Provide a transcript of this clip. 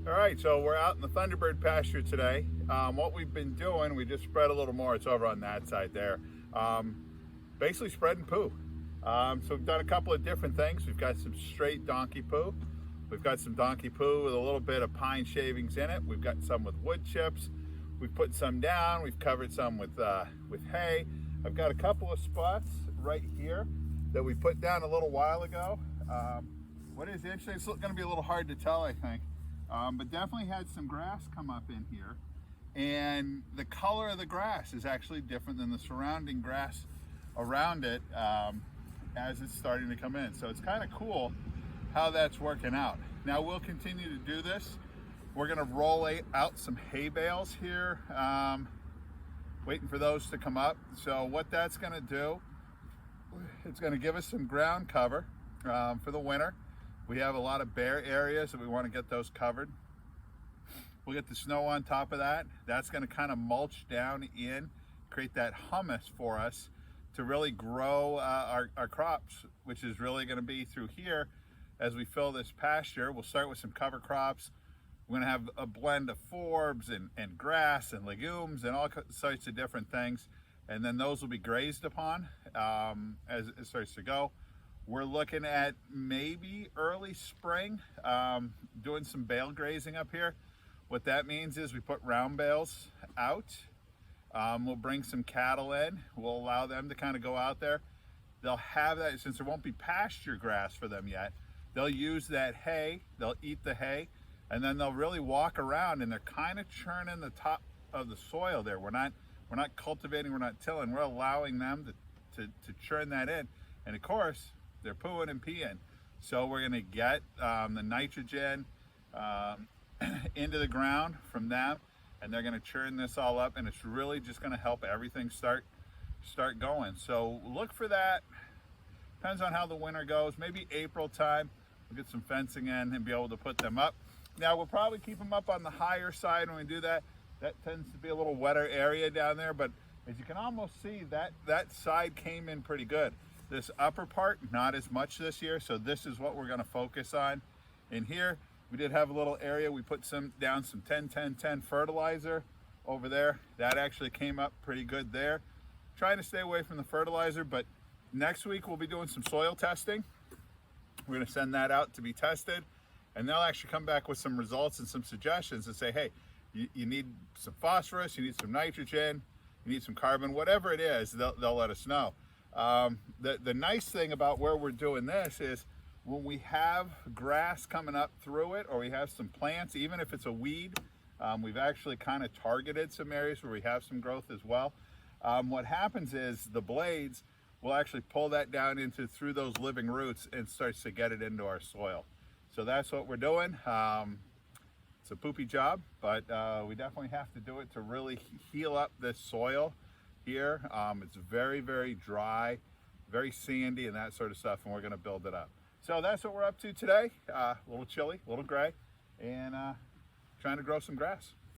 All right, so we're out in the Thunderbird pasture today. What we've been doing, we just spread a little more. It's over on that side there. Basically spreading poo. So we've done a couple of different things. We've got some straight donkey poo. We've got some donkey poo with a little bit of pine shavings in it. We've got some with wood chips. We've put some down. We've covered some with hay. I've got a couple of spots right here that we put down a little while ago. What is interesting, it's going to be a little hard to tell, I think. But definitely had some grass come up in here, and the color of the grass is actually different than the surrounding grass around it as it's starting to come in. So it's kind of cool how that's working out. Now we'll continue to do this. We're going to roll out some hay bales here, waiting for those to come up. So what that's going to do, it's going to give us some ground cover for the winter. We have a lot of bare areas that we want to get those covered. We'll get the snow on top of that. That's going to kind of mulch down in, create that humus for us to really grow our crops, which is really going to be through here as we fill this pasture. We'll start with some cover crops. We're going to have a blend of forbs and grass and legumes and all sorts of different things. And then those will be grazed upon as it starts to go. We're looking at maybe early spring, doing some bale grazing up here. What that means is we put round bales out. We'll bring some cattle in. We'll allow them to kind of go out there. They'll have that, since there won't be pasture grass for them yet, they'll use that hay, they'll eat the hay, and then they'll really walk around, and they're kind of churning the top of the soil there. We're not cultivating, we're not tilling, we're allowing them to churn that in. And of course, they're pooing and peeing. So we're gonna get the nitrogen into the ground from them, and they're gonna churn this all up, and it's really just gonna help everything start going. So look for that. Depends on how the winter goes. Maybe April time, we'll get some fencing in and be able to put them up. Now we'll probably keep them up on the higher side when we do that. That tends to be a little wetter area down there, but as you can almost see, that side came in pretty good. This upper part, not as much this year, so this is what we're going to focus on. In here, we did have a little area. We put down some 10-10-10 fertilizer over there. That actually came up pretty good there. Trying to stay away from the fertilizer, but next week we'll be doing some soil testing. We're going to send that out to be tested, and they'll actually come back with some results and some suggestions and say, hey, you need some phosphorus, you need some nitrogen, you need some carbon, whatever it is, they'll let us know. The nice thing about where we're doing this is when we have grass coming up through it, or we have some plants, even if it's a weed, we've actually kind of targeted some areas where we have some growth as well. What happens is the blades will actually pull that down through those living roots and starts to get it into our soil. So that's what we're doing. It's a poopy job, but we definitely have to do it to really heal up this soil here. It's very, very dry, very sandy and that sort of stuff, and we're going to build it up. So that's what we're up to today. A little chilly, a little gray, and trying to grow some grass.